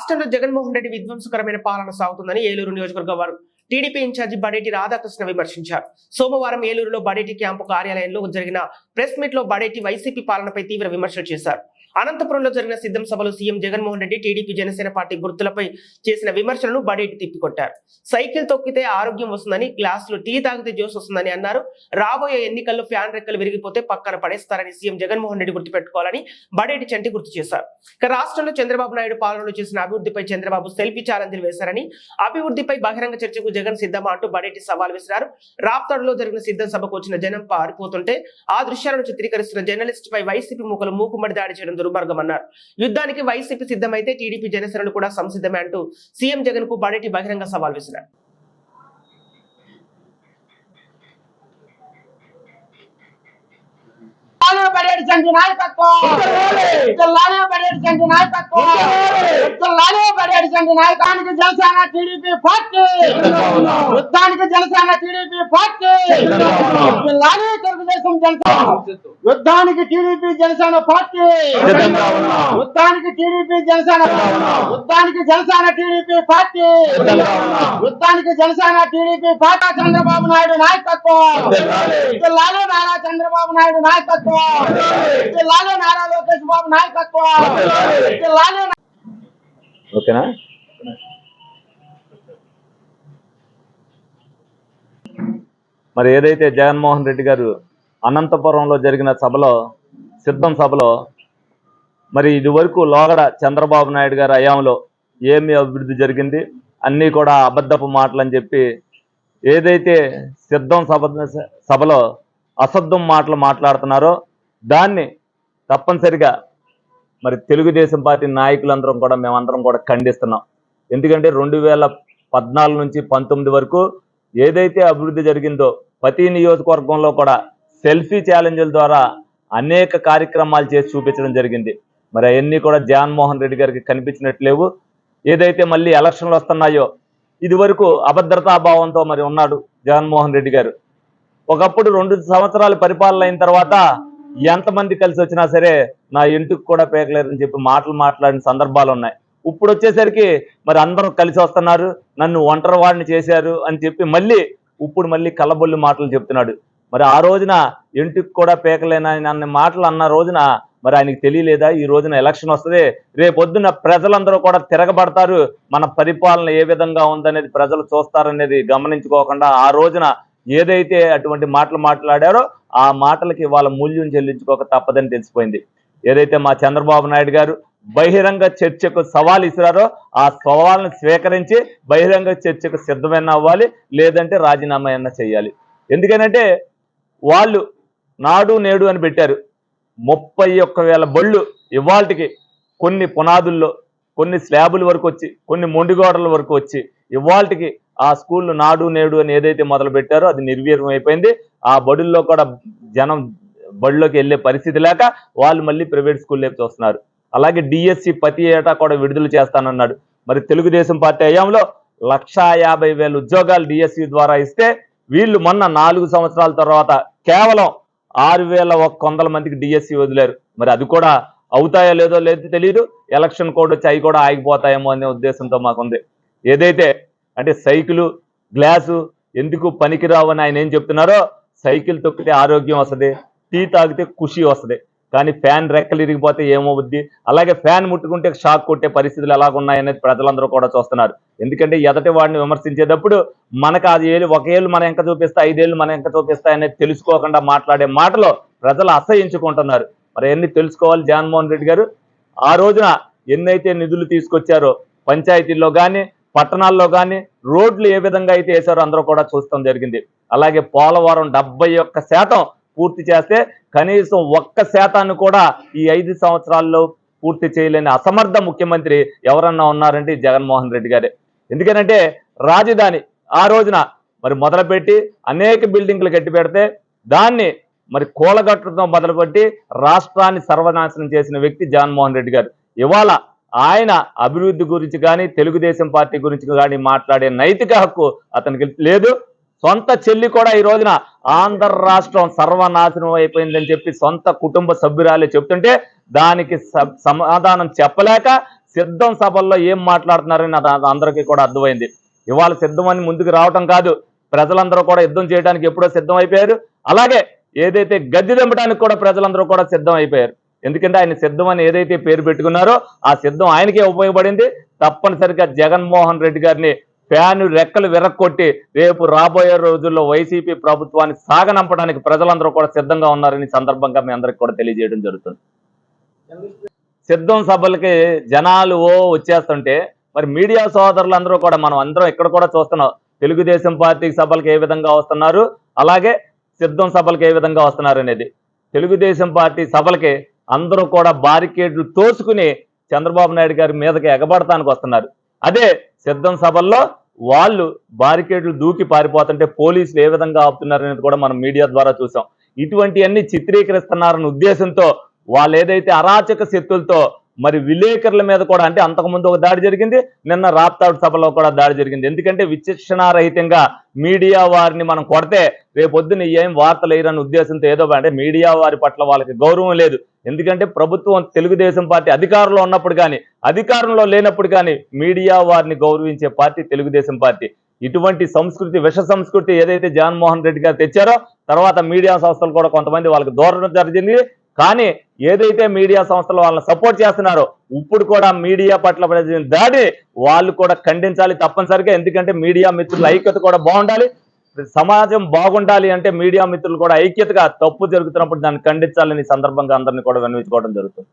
రాష్ట్రంలో జగన్మోహన్ రెడ్డి విధ్వంసకరమైన పాలన సాగుతుందని ఏలూరు నియోజకవర్గ వారు టీడీపీ ఇన్ఛార్జి బడేటి రాధాకృష్ణ విమర్శించారు. సోమవారం ఏలూరులో బడేటి క్యాంపు కార్యాలయంలో జరిగిన ప్రెస్ మీట్ లో బడేటి వైసీపీ పాలనపై తీవ్ర విమర్శలు చేశారు. అనంతపురంలో జరిగిన సిద్ధం సభలో CM Jaganmohan Reddy TDP Janasena party గుర్తులపై చేసిన విమర్శలను బడేటి తిప్పికొట్టారు. సైకిల్ తొక్కితే ఆరోగ్యం వస్తుందని, గ్లాసులు టీ తాగితే జోస్ వస్తుందని అన్నారు. రాబోయే ఎన్నికల్లో ఫ్యాన్ రెక్కలు విరిగిపోతే పక్కన పడేస్తారని సీఎం జగన్మోహన్ రెడ్డి గుర్తుపెట్టుకోవాలని బడేటి చంటి గుర్తు చేశారు. ఇక రాష్ట్రంలో చంద్రబాబు నాయుడు పాలనలో చేసిన అభివృద్ధిపై చంద్రబాబు సెల్ఫీ ఛాలెంజ్లు వేశారని, అభివృద్ధిపై బహిరంగ చర్చకు జగన్ సిద్ధమా అంటూ బడేటి సవాల్ విసిరారు. రాప్తాడులో జరిగిన సిద్ధం సభకు వచ్చిన జనం పారిపోతుంటే ఆ దృశ్యాలను చిత్రీకరిస్తున్న జర్నలిస్ట్ పై వైసీపీ మూకలు మూకుమ్మడి దాడి చేయడం దుర్మార్గమన్నారు. యుద్ధానికి వైసీపీ సిద్ధమైతే టీడీపీ జనసేనలు కూడా సంసిద్ధమే అంటూ సీఎం జగన్ కు బడేటి బహిరంగ సవాల్ విసిరారు. యుద్ధానికి టీడీపీ జనసేన పార్టీ, యుద్ధానికి టీడీపీ జనసేన, యుద్ధానికి జనసేన టీడీపీ పార్టీ, యుద్ధానికి జనసేన టీడీపీ పార్టీ. చంద్రబాబు నాయుడు నాయకత్వం, నారా చంద్రబాబు నాయుడు నాయకత్వం, నారా లోకేష్ బాబు నాయకత్వం. ఓకేనా? మరి ఏదైతే జగన్మోహన్ రెడ్డి గారు అనంతపురంలో జరిగిన సభలో, సిద్ధం సభలో, మరి ఇది వరకు లోగడ చంద్రబాబు నాయుడు గారి హయాంలో ఏమి అభివృద్ధి జరిగింది, అన్నీ కూడా అబద్ధపు మాటలని చెప్పి ఏదైతే సిద్ధం సభలో అసద్దం మాటలు మాట్లాడుతున్నారో దాన్ని తప్పనిసరిగా మరి తెలుగుదేశం పార్టీ నాయకులందరం కూడా మేమందరం కూడా ఖండిస్తున్నాం. ఎందుకంటే 2014 నుంచి 19 వరకు ఏదైతే అభివృద్ధి జరిగిందో ప్రతి నియోజకవర్గంలో కూడా సెల్ఫీ ఛాలెంజ్ల ద్వారా అనేక కార్యక్రమాలు చేసి చూపించడం జరిగింది. మరి అవన్నీ కూడా జగన్మోహన్ రెడ్డి గారికి కనిపించినట్లేవు. ఏదైతే మళ్ళీ ఎలక్షన్లు వస్తున్నాయో ఇది వరకు అభద్రతాభావంతో మరి ఉన్నాడు జగన్మోహన్ రెడ్డి గారు. ఒకప్పుడు 2 సంవత్సరాల పరిపాలన అయిన తర్వాత ఎంతమంది కలిసి వచ్చినా సరే నా ఇంటికి కూడా పేకలేరని చెప్పి మాటలు మాట్లాడిన సందర్భాలు ఉన్నాయి. ఇప్పుడు వచ్చేసరికి మరి అందరూ కలిసి వస్తున్నారు, నన్ను ఒంటరి వాడిని చేశారు అని చెప్పి మళ్ళీ కళ్ళబొల్లి మాటలు చెప్తున్నాడు. మరి ఆ రోజున ఇంటికి కూడా పేకలేనని అన్న మాటలు అన్న రోజున మరి ఆయనకి తెలియలేదా ఈ రోజున ఎలక్షన్ వస్తుంది, రేపొద్దున ప్రజలందరూ కూడా తిరగబడతారు, మన పరిపాలన ఏ విధంగా ఉందనేది ప్రజలు చూస్తారనేది గమనించుకోకుండా ఆ రోజున ఏదైతే అటువంటి మాటలు మాట్లాడారో ఆ మాటలకి వాళ్ళ మూల్యం చెల్లించుకోక తప్పదని తెలిసిపోయింది. ఏదైతే మా చంద్రబాబు నాయుడు గారు బహిరంగ చర్చకు సవాల్ ఇసిరారో ఆ సవాల్ని స్వీకరించి బహిరంగ చర్చకు సిద్ధమైనా అవ్వాలి, లేదంటే రాజీనామా అయినా చేయాలి. ఎందుకనంటే వాళ్ళు నాడు నేడు అని పెట్టారు. 31,000 బళ్ళు ఇవాళకి కొన్ని పునాదుల్లో, కొన్ని స్లాబుల వరకు వచ్చి, కొన్ని మొండిగోడల వరకు వచ్చి ఇవాళకి ఆ స్కూళ్ళు నాడు నేడు అని ఏదైతే మొదలు పెట్టారో అది నిర్వీర్యం అయిపోయింది. ఆ బడుల్లో కూడా జనం బడిలోకి వెళ్ళే పరిస్థితి లేక వాళ్ళు మళ్ళీ ప్రైవేట్ స్కూల్ వైపు చూస్తున్నారు. అలాగే డిఎస్సి ప్రతి ఏటా కూడా విడుదల చేస్తానన్నాడు. మరి తెలుగుదేశం పార్టీ హయాంలో 150,000 ఉద్యోగాలు డిఎస్సి ద్వారా ఇస్తే వీళ్ళు మొన్న 4 సంవత్సరాల తర్వాత కేవలం 6,100 మందికి డిఎస్సి వదిలేరు. మరి అది కూడా అవుతాయో లేదో తెలియదు. ఎలక్షన్ కోడ్ వచ్చి అవి కూడా ఆగిపోతాయేమో అనే ఉద్దేశంతో మాకుంది. ఏదైతే అంటే సైకిలు, గ్లాసు ఎందుకు పనికిరావు అని ఆయన ఏం చెప్తున్నారో, సైకిల్ తొక్కితే ఆరోగ్యం వస్తుంది, టీ తాగితే ఖుషి వస్తుంది, కానీ ఫ్యాన్ రెక్కలు ఇరిగిపోతే ఏమవుద్ది, అలాగే ఫ్యాన్ ముట్టుకుంటే షాక్ కొట్టే పరిస్థితులు ఎలాగున్నాయనేది ప్రజలందరూ కూడా చూస్తున్నారు. ఎందుకంటే ఎదటి వాడిని విమర్శించేటప్పుడు మనకు అది ఒక ఏళ్ళు మన ఎంక చూపిస్తే 5 ఏళ్ళు మన ఎంక చూపిస్తాయి అనేది తెలుసుకోకుండా మాట్లాడే మాటలో ప్రజలు అసహించుకుంటున్నారు. మరి ఎన్ని తెలుసుకోవాలి జగన్మోహన్ రెడ్డి గారు. ఆ రోజున ఎన్నైతే నిధులు తీసుకొచ్చారో పంచాయతీల్లో కానీ పట్టణాల్లో కానీ రోడ్లు ఏ విధంగా అయితే వేశారో అందరూ కూడా చూస్తాం జరిగింది. అలాగే పోలవరం 71% పూర్తి చేస్తే కనీసం 1% కూడా ఈ 5 సంవత్సరాల్లో పూర్తి చేయలేని అసమర్థ ముఖ్యమంత్రి ఎవరన్నా ఉన్నారంటే జగన్మోహన్ రెడ్డి గారే. ఎందుకనంటే రాజధాని ఆ రోజున మరి మొదలుపెట్టి అనేక బిల్డింగ్లు కట్టి పెడితే దాన్ని మరి కూలగట్టుతో మొదలుపెట్టి రాష్ట్రాన్ని సర్వనాశనం చేసిన వ్యక్తి జగన్మోహన్ రెడ్డి గారు. ఇవాళ ఆయన అభివృద్ధి గురించి కానీ తెలుగుదేశం పార్టీ గురించి కానీ మాట్లాడే నైతిక హక్కు అతనికి లేదు. సొంత చెల్లి కూడా ఈ రోజున ఆంధ్ర రాష్ట్రం సర్వనాశనం అయిపోయిందని చెప్పి సొంత కుటుంబ సభ్యురాలే చెప్తుంటే దానికి సమాధానం చెప్పలేక సిద్ధం సభల్లో ఏం మాట్లాడుతున్నారని అందరికీ కూడా అర్థమైంది. ఇవాళ సిద్ధం అని ముందుకు రావటం కాదు, ప్రజలందరూ కూడా యుద్ధం చేయడానికి ఎప్పుడో సిద్ధం అయిపోయారు. అలాగే ఏదైతే గద్దె దింపడానికి కూడా ప్రజలందరూ కూడా సిద్ధం అయిపోయారు. ఎందుకంటే ఆయన సిద్ధం అని ఏదైతే పేరు పెట్టుకున్నారో ఆ సిద్ధం ఆయనకే ఉపయోగపడింది. తప్పనిసరిగా జగన్మోహన్ రెడ్డి గారిని ఫ్యాను రెక్కలు విరక్కొట్టి రేపు రాబోయే రోజుల్లో వైసీపీ ప్రభుత్వాన్ని సాగనంపడానికి ప్రజలందరూ కూడా సిద్ధంగా ఉన్నారని సందర్భంగా మీ అందరికి కూడా తెలియజేయడం జరుగుతుంది. సిద్ధం సభలకి జనాలు వచ్చేస్తుంటే మరి మీడియా సోదరులందరూ కూడా మనం అందరం ఇక్కడ కూడా చూస్తున్నాం. తెలుగుదేశం పార్టీ సభలకు ఏ విధంగా వస్తున్నారు, అలాగే సిద్ధం సభలకు ఏ విధంగా వస్తున్నారు అనేది. తెలుగుదేశం పార్టీ సభలకి అందరూ కూడా బారికేడ్లు తోసుకుని చంద్రబాబు నాయుడు గారి మీదకి ఎగబడటానికి వస్తున్నారు. అదే సిద్ధం సభల్లో వాళ్ళు బారికేడ్లు దూకి పారిపోతుంటే పోలీసులు ఏ విధంగా ఆపుతున్నారు అనేది కూడా మనం మీడియా ద్వారా చూసాం. ఇటువంటివన్నీ చిత్రీకరిస్తున్నారన్న ఉద్దేశంతో వాళ్ళు ఏదైతే అరాచక శక్తులతో మరి విలేకరుల మీద కూడా, అంటే అంతకుముందు ఒక దాడి జరిగింది, నిన్న రాప్తాడు సభలో కూడా దాడి జరిగింది. ఎందుకంటే విచక్షణారహితంగా మీడియా వారిని మనం కొడితే రేపొద్దున ఏం వార్తలు వేయరన్న ఉద్దేశంతో ఏదో అంటే మీడియా వారి పట్ల వాళ్ళకి గౌరవం లేదు. ఎందుకంటే ప్రభుత్వం తెలుగుదేశం పార్టీ అధికారంలో ఉన్నప్పుడు కానీ అధికారంలో లేనప్పుడు కానీ మీడియా వారిని గౌరవించే పార్టీ తెలుగుదేశం పార్టీ. ఇటువంటి సంస్కృతి, విష సంస్కృతి ఏదైతే జగన్మోహన్ రెడ్డి గారు తెచ్చారో తర్వాత మీడియా సంస్థలు కూడా కొంతమంది వాళ్ళకి దూరం జరిగింది. కానీ ఏదైతే మీడియా సంస్థలు వాళ్ళని సపోర్ట్ చేస్తున్నారో ఇప్పుడు కూడా మీడియా పట్ల దాడి వాళ్ళు కూడా ఖండించాలి తప్పనిసరిగా. ఎందుకంటే మీడియా మిత్రుల ఐక్యత కూడా బాగుండాలి, సమాజం బాగుండాలి. అంటే మీడియా మిత్రులు కూడా ఐక్యతగా తప్పు జరుగుతున్నప్పుడు దాన్ని ఖండించాలని సందర్భంగా అందరినీ కూడా విన్నవించుకోవడం జరుగుతుంది.